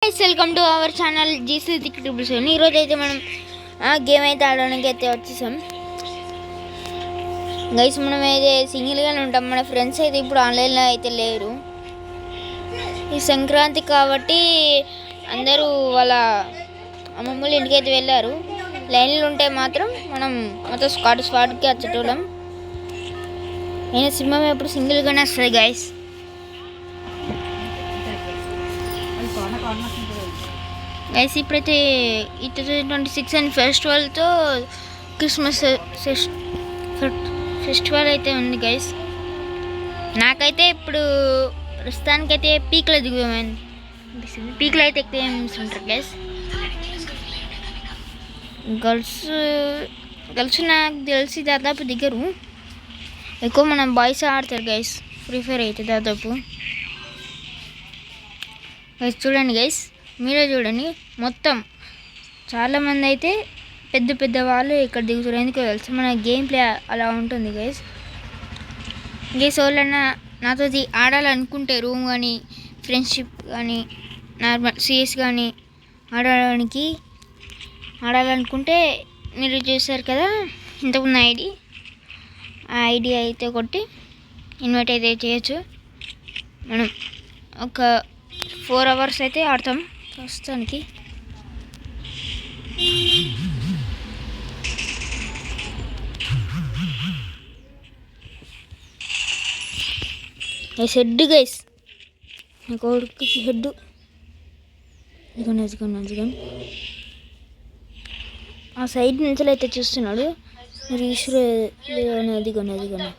Guys welcome to our channel GC triples. ఈరోజు అయితే మనం గేమ్ అయితే ఆడడానికి అయితే వచ్చేసాం గైస్. మనం అయితే సింగిల్గానే ఉంటాం, మన ఫ్రెండ్స్ అయితే ఇప్పుడు ఆన్లైన్లో అయితే లేరు. ఈ సంక్రాంతి కాబట్టి అందరూ వాళ్ళ అమ్మమ్మల ఇంటికి అయితే వెళ్ళారు. లైన్లు ఉంటే మాత్రం మనం మొత్తం స్పాట్కి వచ్చేటోళ్ళం. నేను సింహం ఎప్పుడు సింగిల్గానే వస్తుంది గైస్. గైస్ ఇప్పుడైతే ఈ 2026 అండ్ ఫెస్టివల్తో క్రిస్మస్ ఫెస్టివల్ అయితే ఉంది గైస్. నాకైతే ఇప్పుడు ప్రస్తుతానికైతే పీక్లో దిగుతామనిపిస్తుంది. పీక్లో అయితే ఎక్కువ ఏమి ఉంటారు గైస్. గర్ల్స్ నాకు తెలిసి దాదాపు దిగరు, ఎక్కువ మనం బాయ్స్ ఆడతారు గైస్. ఫ్రీ ఫైర్ అయితే దాదాపు గైస్ చూడండి గైస్, మీరే చూడండి. మొత్తం చాలామంది అయితే పెద్ద పెద్ద వాళ్ళు ఇక్కడ దిగుతారు. ఎందుకో తెలుసు, మన గేమ్ ప్లే అలా ఉంటుంది గైస్. వాళ్ళన్నా నాతో ఆడాలనుకుంటే రూమ్ కానీ ఫ్రెండ్షిప్ కానీ నార్మల్ సిఎస్ కానీ ఆడాలనుకుంటే మీరు చూసారు కదా ఇంతకుముందు ఆ ఐడి అయితే కొట్టి ఇన్వైట్ అయితే చేయొచ్చు. మనం ఒక 4 hours అయితే ఆడతాం ప్రస్తుతానికి. హెడ్ గైస్, నా కొడుకుకి హెడ్. ఇదిగోండి ఆ సైడ్ నుంచి అయితే చూస్తున్నాడు. మరి ఈశ్వరు అదిగోండి.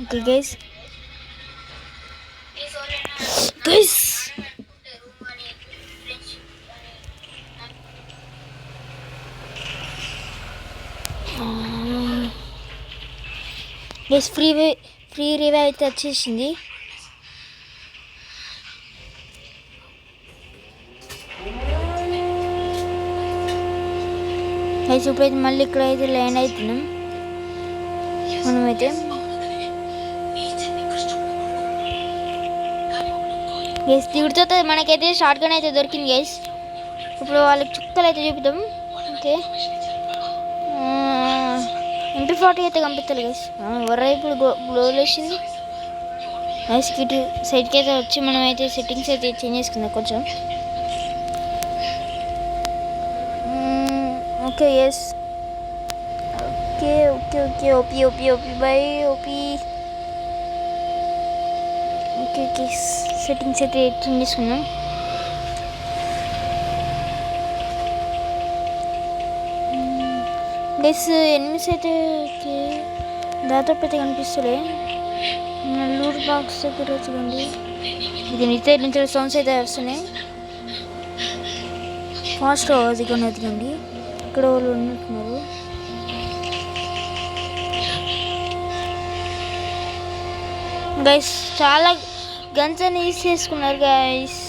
ఓకే గైస్ ఫ్రీ రివైవ్ అయితే వచ్చేసింది. గైస్ ఇప్పుడైతే మళ్ళీ ఇక్కడ అయితే ల్యాండ్ అవుతున్నాం మనమైతే. గైస్ దిగుడుతో మనకైతే షార్ట్ గన్ అయితే దొరికింది గైస్. ఇప్పుడు వాళ్ళకి చుక్కలు అయితే చూపిద్దాం. ఓకే MP40 అయితే కంపిస్తారు గైస్. ఇప్పుడు గ్లోల్ వేసింది గైస్. ఇటు సైడ్కి అయితే వచ్చి మనం అయితే సెట్టింగ్స్ అయితే చేంజ్ చేసుకుందాం కొంచెం. Okay S OP by OP. Okay settings అయితే చేంజ్ చేసుకున్నాం. గైస్ ఎనిమిస్ అయితే దాదాపు అయితే కనిపిస్తలే. లూట్ బాక్స్ దగ్గర చూడండి, ఇది నిత్య నుంచి సౌండ్స్ అయితే వస్తున్నాయి ఫాస్ట్. అదిగోండి ఇక్కడ వాళ్ళు ఉన్నట్టున్నారు. గైస్ చాలా గన్స్ అని యూజ్ చేసుకున్నారు గైస్.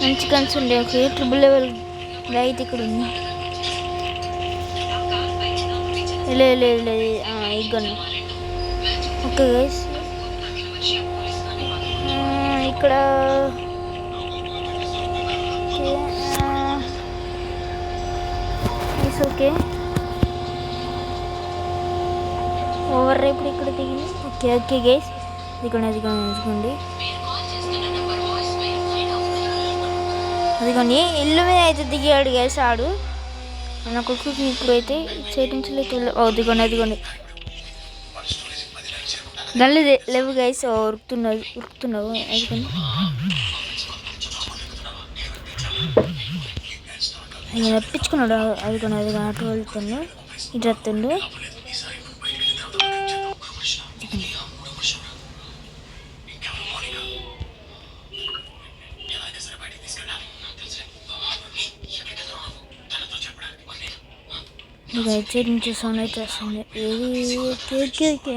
మంచి గన్స్ ఉండే. ఓకే ట్రిపుల్ లెవెల్ అయితే ఇక్కడ ఉంది. లేదు ఈ గన్. ఓకే గైస్ ఇక్కడ ఓకే ఓవర్ ఇప్పుడు ఇక్కడ దిగింది. ఓకే గైస్ అదిగోండి ఇల్లు మీద అయితే దిగాడు గైస్ ఆడు. నా కొడుకుకి ఇప్పుడైతే సెట్టింగ్స్లో అదిగోండి దానిలో లేవు గైస్. ఉరుకుతున్నావు అదిగోండి. అది రప్పించుకున్నాడు. అదిగోండి అటు వెళ్తుండు, ఇటు వస్తుండు. సైడ్ నుంచి సౌండ్ అయితే వస్తుంది. ఓకే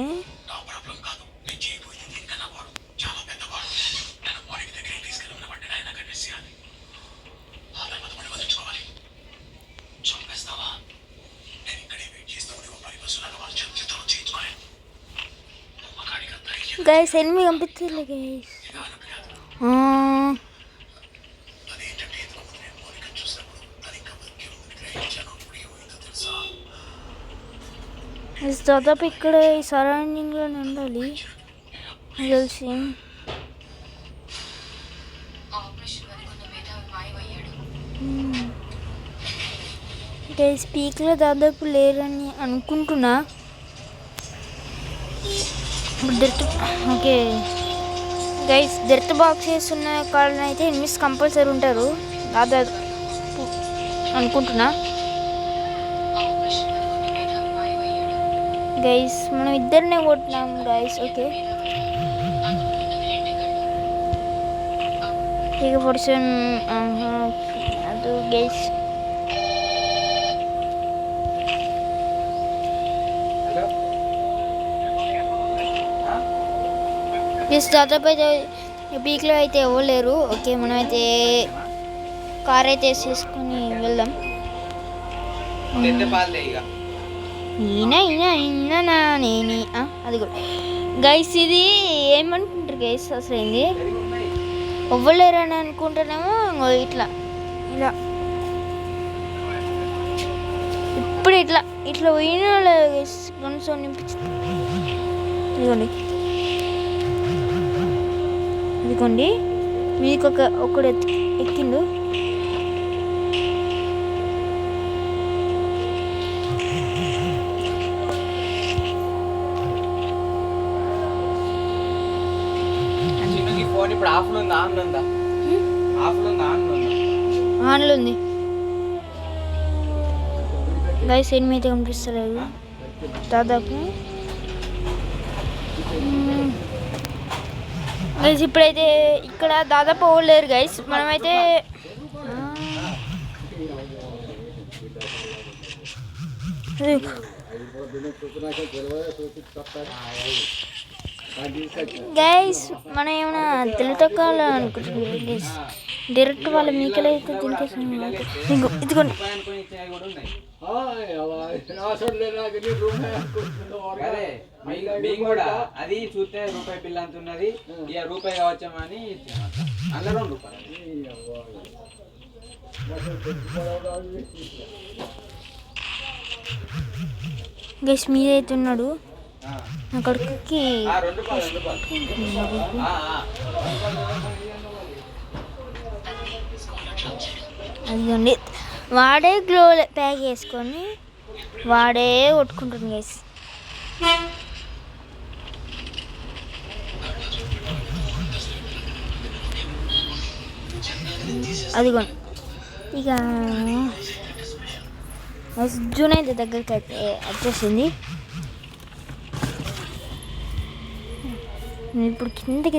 గైస్ ఎనిమిది పంపిస్తుంది గైస్. దాదాపు ఇక్కడ ఈ సరౌండింగ్లోనే ఉండాలి తెలిసి. గైస్ పీక్లో దాదాపు లేరని అనుకుంటున్నా. ఓకే గైస్ డెత్ బాక్సెస్ ఉన్న కాళ్ళని అయితే ఎనిమిస్ కంపల్సరీ ఉంటారు దాదాపు అనుకుంటున్నా. గైస్ మనం ఇద్దరినే కొట్టినాం గైస్. ఓకే ఇక పర్సన్ అది గైస్. దాదాపు అయితే పీక్లో అయితే ఇవ్వలేరు. ఓకే మనమైతే కార్ అయితే వేసేసుకొని వెళ్దాం. అది కూడా గైస్ ఇది ఏమనుకుంటారు గైస్ అసలు ఏంది ఇవ్వలేరు అని అనుకుంటున్నామో ఇట్లా ఇలా ఇప్పుడు ఇట్లా ఇట్లా పోయిన గైస్ గన్స్ నింపించింది. ఇదిగోండి మీకు ఒకడు ఎక్కిండు. ఆన్లో ఉంది గైస్. ఎనిమిది అయితే కనిపిస్తలేదు దాదాపు గైస్. ఇప్పుడైతే ఇక్కడ దాదాపు పోలేరు గైస్. మనమైతే గైస్ మనం ఏమైనా తెలుతొక్కాలి అనుకుంటున్నాం గైస్. డైరెక్ట్ వాళ్ళ మీకలు అయితే తింటేసాను. ఇదిగోండి అది చూస్తే రూపాయి బిల్ అంత ఉన్నది. ఇక రూపాయి కావచ్చామని అందులో రూపాయలు గైస్ మీదైతే ఉన్నాడు నా కొడుకుకి. అదిగోండి వాడే గ్లో ప్యాక్ వేసుకొని వాడే కొట్టుకుంటుంది గైస్. అదిగోండి ఇక జూన్ అయితే దగ్గరికి అయితే వచ్చేసింది. ఇప్పుడు కిందకి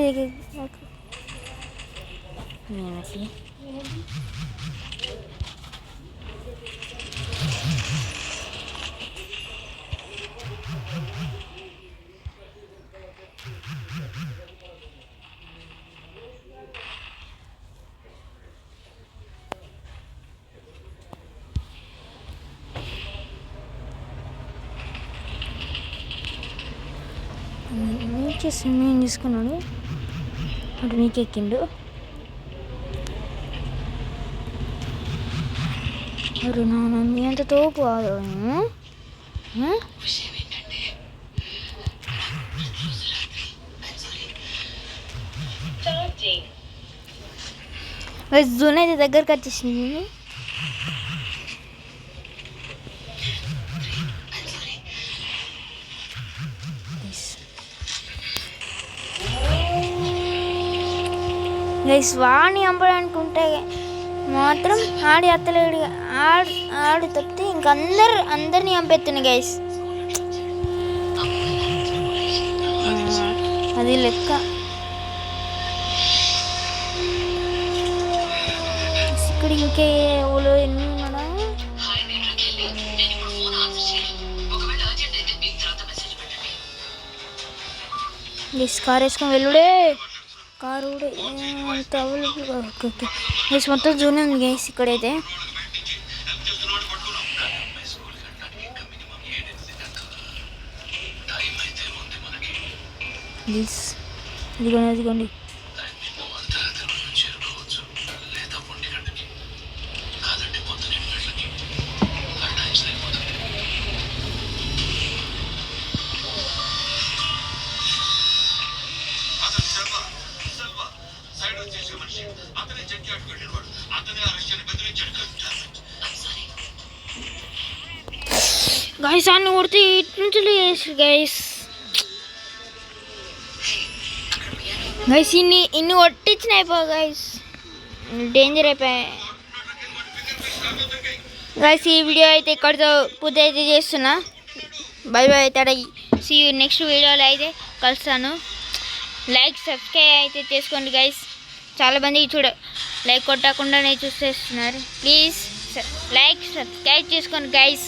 స్విమ్మింగ్ తీసుకున్నాడు. అటు నీకు ఎక్కిండు. అరే నాన్న మీ అంత తోపు జూన్ అయితే దగ్గరకు వచ్చేసింది. గైస్ వాడిని చంపడానికి ఉంటే మాత్రం ఆడి అత్తలేడు. ఆడు తప్పితే ఇంక అందరినీ చంపేస్తున్నాయి గైస్. అది లెక్క. ఇక్కడ ఇంకే ఊళ్ళో ఎన్ని ఉన్నాడా గైస్. కార్ వేసుకొని వెళ్ళుడే. కారు కూడా అంత అవైలబుల్గా. ఓకే ఓకే గైస్ మొత్తం జూన్ ఉంది గైస్ ఇక్కడైతే. గైస్ ఇదిగోండి గైస్ అన్ని కొడితే ఇట్నుంచి చేసి గైస్ ఇన్ని కొట్టించిన అయిపో గైస్ డేంజర్ అయిపోయాయి గైస్. ఈ వీడియో అయితే ఇక్కడితో పూర్తి అయితే చేస్తున్నా. బై బై అయితే సీ నెక్స్ట్ వీడియోలో అయితే కలుస్తాను. లైక్ సబ్స్క్రైబ్ అయితే చేసుకోండి గైస్. చాలా మంది లైక్ కొట్టకుండానే చూసేస్తున్నారు. ప్లీజ్ లైక్ సబ్స్క్రైబ్ చేసుకోండి గైస్.